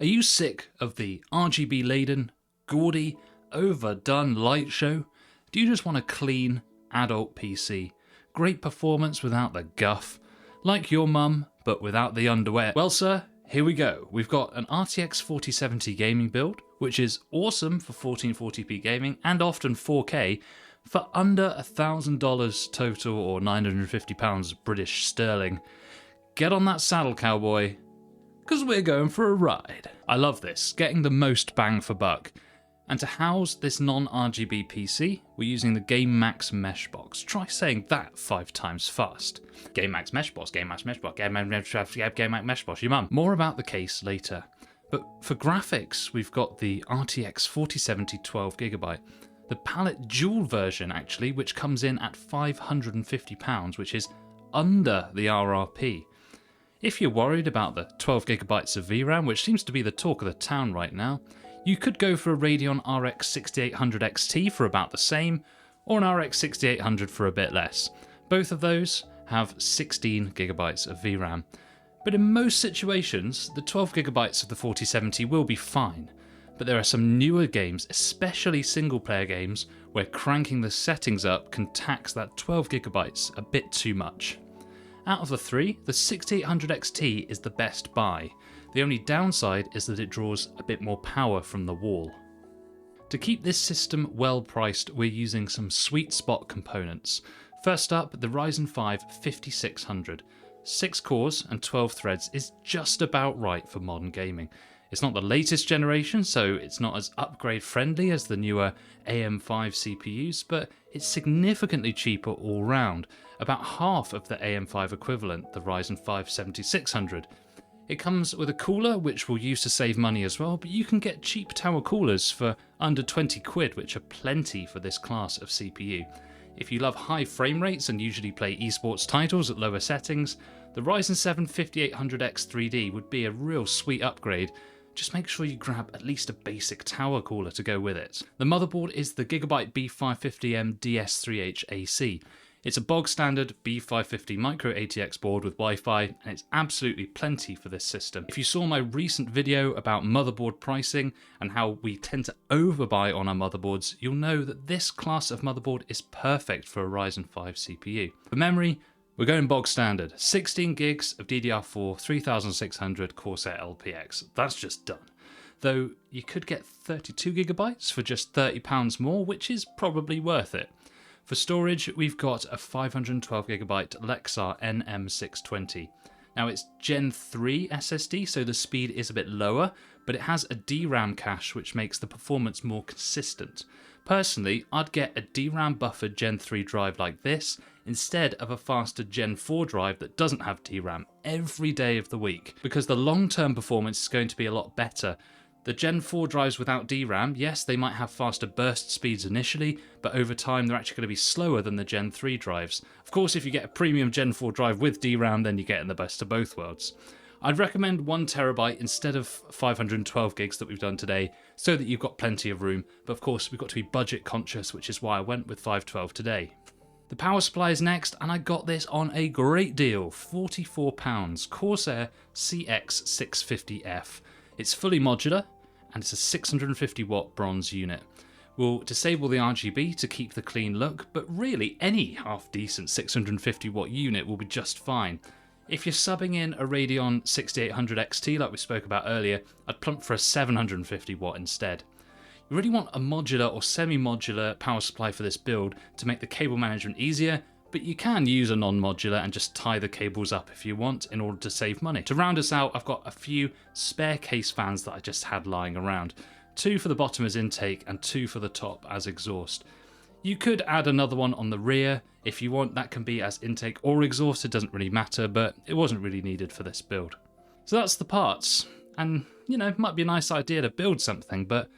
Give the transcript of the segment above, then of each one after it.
Are you sick of the RGB-laden, gaudy, overdone light show? Do you just want a clean, adult PC? Great performance without the guff? Like your mum, but without the underwear? Well sir, here we go. We've got an RTX 4070 gaming build, which is awesome for 1440p gaming and often 4K, for under $1,000 total or £950 British sterling. Get on that saddle, cowboy, because we're going for a ride. I love this, getting the most bang for buck. And to house this non-RGB PC, we're using the GameMax Mesh Box. Try saying that 5 times fast. GameMax Mesh Box, GameMax Mesh Box, GameMax Mesh Box, your mum. More about the case later. But for graphics, we've got the RTX 4070 12GB. The Palette Dual version, actually, which comes in at £550, which is under the RRP. If you're worried about the 12GB of VRAM, which seems to be the talk of the town right now, you could go for a Radeon RX 6800 XT for about the same, or an RX 6800 for a bit less. Both of those have 16GB of VRAM. But in most situations, the 12GB of the 4070 will be fine. But there are some newer games, especially single-player games, where cranking the settings up can tax that 12GB a bit too much. Out of the three, the 6800 XT is the best buy. The only downside is that it draws a bit more power from the wall. To keep this system well priced, we're using some sweet spot components. First up, the Ryzen 5 5600. 6 cores and 12 threads is just about right for modern gaming. It's not the latest generation, so it's not as upgrade friendly as the newer AM5 CPUs, but it's significantly cheaper all round, about half of the AM5 equivalent, the Ryzen 5 7600. It comes with a cooler, which we'll use to save money as well, but you can get cheap tower coolers for under 20 quid, which are plenty for this class of CPU. If you love high frame rates and usually play esports titles at lower settings, the Ryzen 7 5800X 3D would be a real sweet upgrade. Just make sure you grab at least a basic tower cooler to go with it. The motherboard is the Gigabyte B550M DS3H AC. It's a bog standard B550 micro ATX board with Wi-Fi, and it's absolutely plenty for this system. If you saw my recent video about motherboard pricing and how we tend to overbuy on our motherboards, you'll know that this class of motherboard is perfect for a Ryzen 5 CPU. For memory, we're going bog standard, 16 gigs of DDR4 3600 Corsair LPX. That's just done. Though you could get 32GB for just £30 more, which is probably worth it. For storage, we've got a 512GB Lexar NM620. Now it's Gen 3 SSD, so the speed is a bit lower, but it has a DRAM cache which makes the performance more consistent. Personally, I'd get a DRAM buffered Gen 3 drive like this instead of a faster Gen 4 drive that doesn't have DRAM every day of the week, because the long-term performance is going to be a lot better. The Gen 4 drives without DRAM, yes, they might have faster burst speeds initially, but over time they're actually going to be slower than the Gen 3 drives. Of course, if you get a premium Gen 4 drive with DRAM, then you're getting the best of both worlds. I'd recommend 1TB instead of 512 gigs that we've done today, so that you've got plenty of room, but of course we've got to be budget conscious, which is why I went with 512 today. The power supply is next, and I got this on a great deal, £44, Corsair CX650F. It's fully modular, and it's a 650 watt bronze unit. We'll disable the RGB to keep the clean look, but really any half decent 650 watt unit will be just fine. If you're subbing in a Radeon 6800 XT like we spoke about earlier, I'd plump for a 750 watt instead. You really want a modular or semi-modular power supply for this build to make the cable management easier, but you can use a non-modular and just tie the cables up if you want in order to save money. To round us out, I've got a few spare case fans that I just had lying around. 2 for the bottom as intake and 2 for the top as exhaust. You could add another one on the rear if you want. That can be as intake or exhaust, it doesn't really matter, but it wasn't really needed for this build. So that's the parts, and you know, it might be a nice idea to build something, but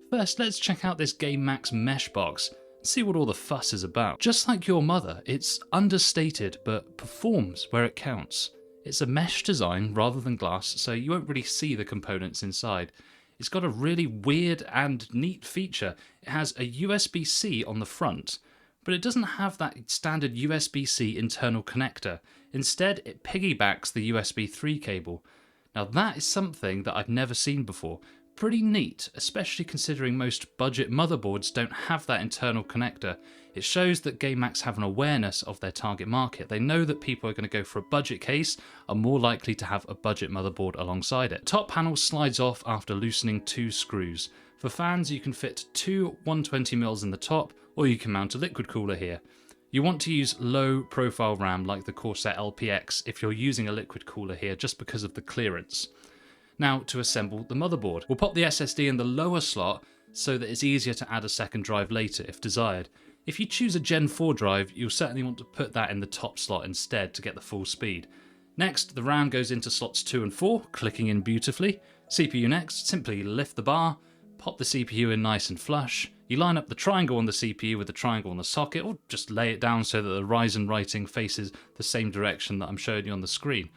first let's check out this GameMax Mesh Box and see what all the fuss is about. Just like your mother, it's understated but performs where it counts. It's a mesh design rather than glass, so you won't really see the components inside. It's got a really weird and neat feature. It has a USB-C on the front, but it doesn't have that standard USB-C internal connector. Instead, it piggybacks the USB 3 cable. Now that is something that I've never seen before. Pretty neat, especially considering most budget motherboards don't have that internal connector. It shows that GameMax have an awareness of their target market. They know that people are going to go for a budget case, are more likely to have a budget motherboard alongside it. Top panel slides off after loosening 2 screws. For fans, you can fit 2 120mm in the top, or you can mount a liquid cooler here. You want to use low profile RAM like the Corsair LPX if you're using a liquid cooler here, just because of the clearance. Now to assemble the motherboard. We'll pop the SSD in the lower slot so that it's easier to add a second drive later if desired. If you choose a Gen 4 drive, you'll certainly want to put that in the top slot instead to get the full speed. Next, the RAM goes into slots 2 and 4, clicking in beautifully. CPU next, simply lift the bar, pop the CPU in nice and flush. You line up the triangle on the CPU with the triangle on the socket, or just lay it down so that the Ryzen writing faces the same direction that I'm showing you on the screen.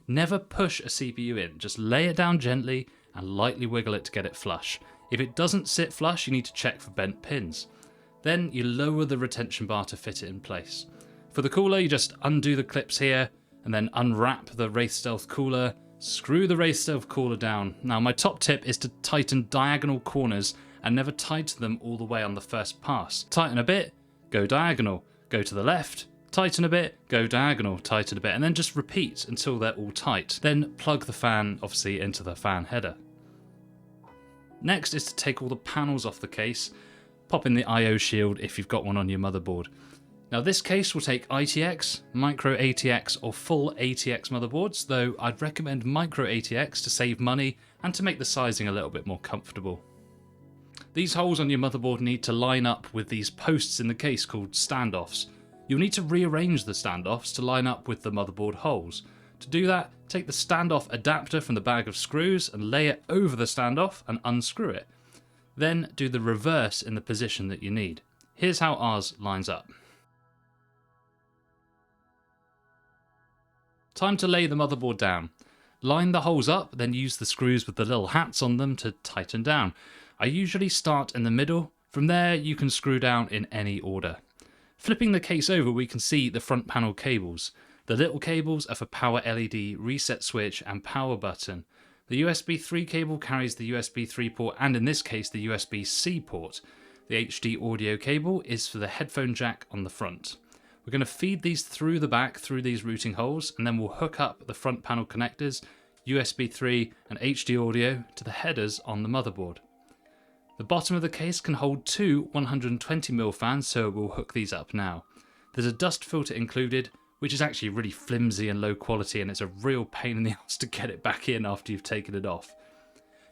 Never push a CPU in, just lay it down gently and lightly wiggle it to get it flush. If it doesn't sit flush, you need to check for bent pins. Then you lower the retention bar to fit it in place. For the cooler, you just undo the clips here and then unwrap the Wraith Stealth cooler, screw the Wraith Stealth cooler down. Now my top tip is to tighten diagonal corners and never tighten them all the way on the first pass. Tighten a bit, go diagonal, go to the left, tighten a bit, go diagonal, tighten a bit, and then just repeat until they're all tight. Then plug the fan, obviously, into the fan header. Next is to take all the panels off the case, pop in the I/O shield if you've got one on your motherboard. Now this case will take ITX, micro ATX or full ATX motherboards, though I'd recommend micro ATX to save money and to make the sizing a little bit more comfortable. These holes on your motherboard need to line up with these posts in the case called standoffs. You'll need to rearrange the standoffs to line up with the motherboard holes. To do that, take the standoff adapter from the bag of screws and lay it over the standoff and unscrew it. Then do the reverse in the position that you need. Here's how ours lines up. Time to lay the motherboard down. Line the holes up, then use the screws with the little hats on them to tighten down. I usually start in the middle. From there, you can screw down in any order. Flipping the case over, we can see the front panel cables. The little cables are for power LED, reset switch and power button. The USB 3 cable carries the USB 3 port and in this case the USB-C port. The HD audio cable is for the headphone jack on the front. We're going to feed these through the back through these routing holes and then we'll hook up the front panel connectors, USB 3 and HD audio to the headers on the motherboard. The bottom of the case can hold 2 120mm fans, so we'll hook these up now. There's a dust filter included, which is actually really flimsy and low quality, and it's a real pain in the ass to get it back in after you've taken it off.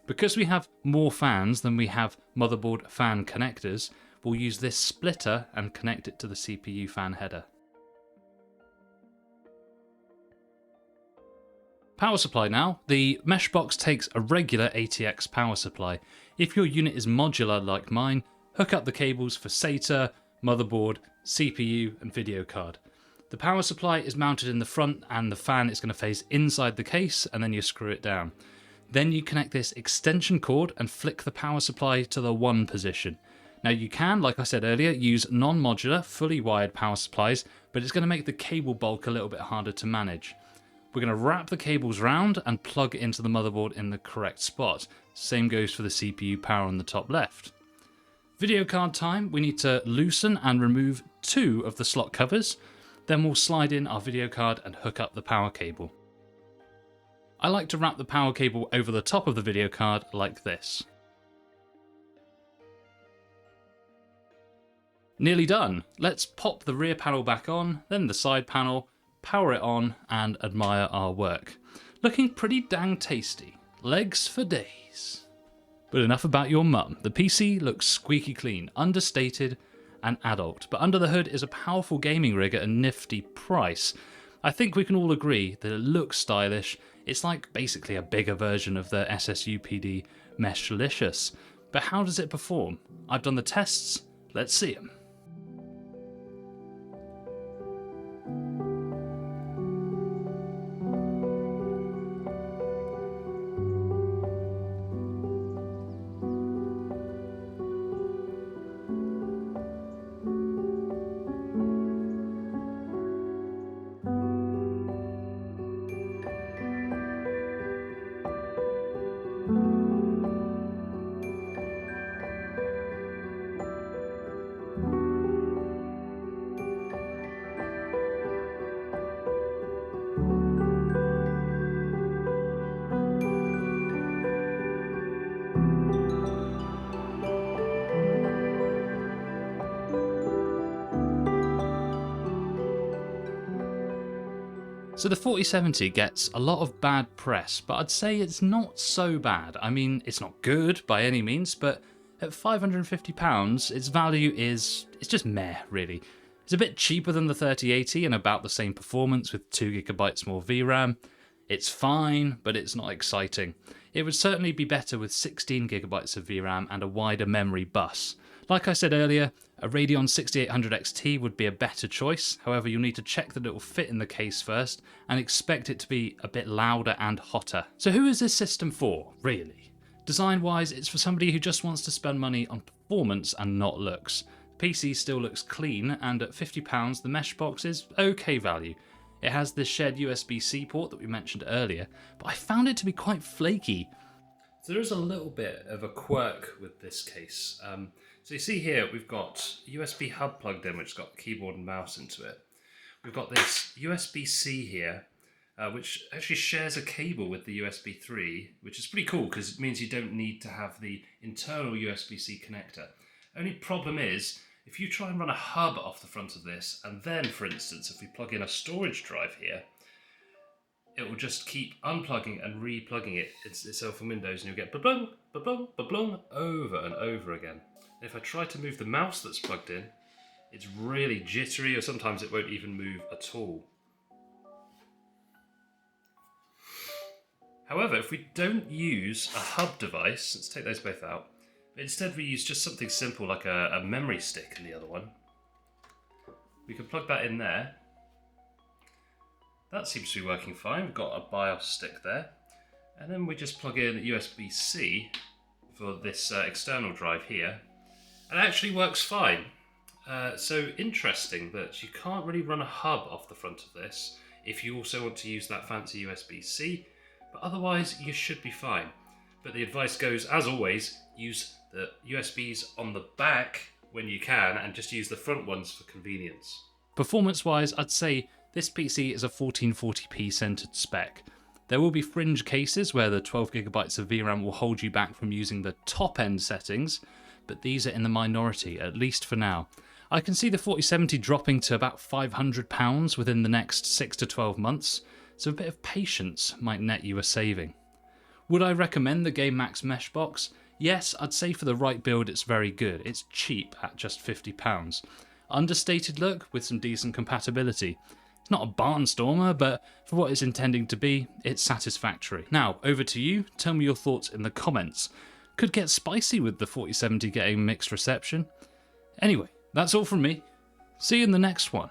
Because we have more fans than we have motherboard fan connectors, we'll use this splitter and connect it to the CPU fan header. Power supply now. The mesh box takes a regular ATX power supply. If your unit is modular like mine, hook up the cables for SATA, motherboard, CPU and video card. The power supply is mounted in the front and the fan is going to face inside the case and then you screw it down. Then you connect this extension cord and flick the power supply to the 1 position. Now you can, like I said earlier, use non-modular, fully wired power supplies, but it's going to make the cable bulk a little bit harder to manage. We're going to wrap the cables round and plug it into the motherboard in the correct spot. Same goes for the CPU power on the top left. Video card time, we need to loosen and remove 2 of the slot covers. Then we'll slide in our video card and hook up the power cable. I like to wrap the power cable over the top of the video card like this. Nearly done. Let's pop the rear panel back on, then the side panel, power it on and admire our work. Looking pretty dang tasty. Legs for days. But enough about your mum. The PC looks squeaky clean, understated and adult, but under the hood is a powerful gaming rig at a nifty price. I think we can all agree that it looks stylish. It's like basically a bigger version of the SSUPD Meshlicious. But how does it perform? I've done the tests, let's see them. So the 4070 gets a lot of bad press, but I'd say it's not so bad. I mean, it's not good by any means, but at £550, its value it's just meh, really. It's a bit cheaper than the 3080 and about the same performance with 2GB more VRAM. It's fine, but it's not exciting. It would certainly be better with 16GB of VRAM and a wider memory bus. Like I said earlier, a Radeon 6800 XT would be a better choice. However, you'll need to check that it will fit in the case first and expect it to be a bit louder and hotter. So who is this system for, really? Design-wise, it's for somebody who just wants to spend money on performance and not looks. The PC still looks clean, and at £50, the mesh box is okay value. It has this shared USB-C port that we mentioned earlier, but I found it to be quite flaky. So there is a little bit of a quirk with this case. So you see here, we've got a USB hub plugged in, which has got keyboard and mouse into it. We've got this USB-C here, which actually shares a cable with the USB 3, which is pretty cool because it means you don't need to have the internal USB-C connector. Only problem is, if you try and run a hub off the front of this, and then, for instance, if we plug in a storage drive here, it will just keep unplugging and replugging itself from Windows, and you'll get ba-blung, ba-blung, ba-blung over and over again. And if I try to move the mouse that's plugged in, it's really jittery, or sometimes it won't even move at all. However, if we don't use a hub device, let's take those both out, but instead we use just something simple like a memory stick in the other one, we can plug that in there. That seems to be working fine. We've got a BIOS stick there. And then we just plug in USB-C for this external drive here. And it actually works fine. So interesting that you can't really run a hub off the front of this if you also want to use that fancy USB-C, but otherwise you should be fine. But the advice goes, as always, use the USBs on the back when you can and just use the front ones for convenience. Performance-wise, I'd say this PC is a 1440p centered spec. There will be fringe cases where the 12GB of VRAM will hold you back from using the top end settings, but these are in the minority, at least for now. I can see the 4070 dropping to about £500 within the next 6 to 12 months, so a bit of patience might net you a saving. Would I recommend the GameMax mesh box? Yes, I'd say for the right build it's very good. It's cheap at just £50. Understated look with some decent compatibility. It's not a barnstormer, but for what it's intending to be, it's satisfactory. Now, over to you. Tell me your thoughts in the comments. Could get spicy with the 4070 getting mixed reception. Anyway, that's all from me. See you in the next one.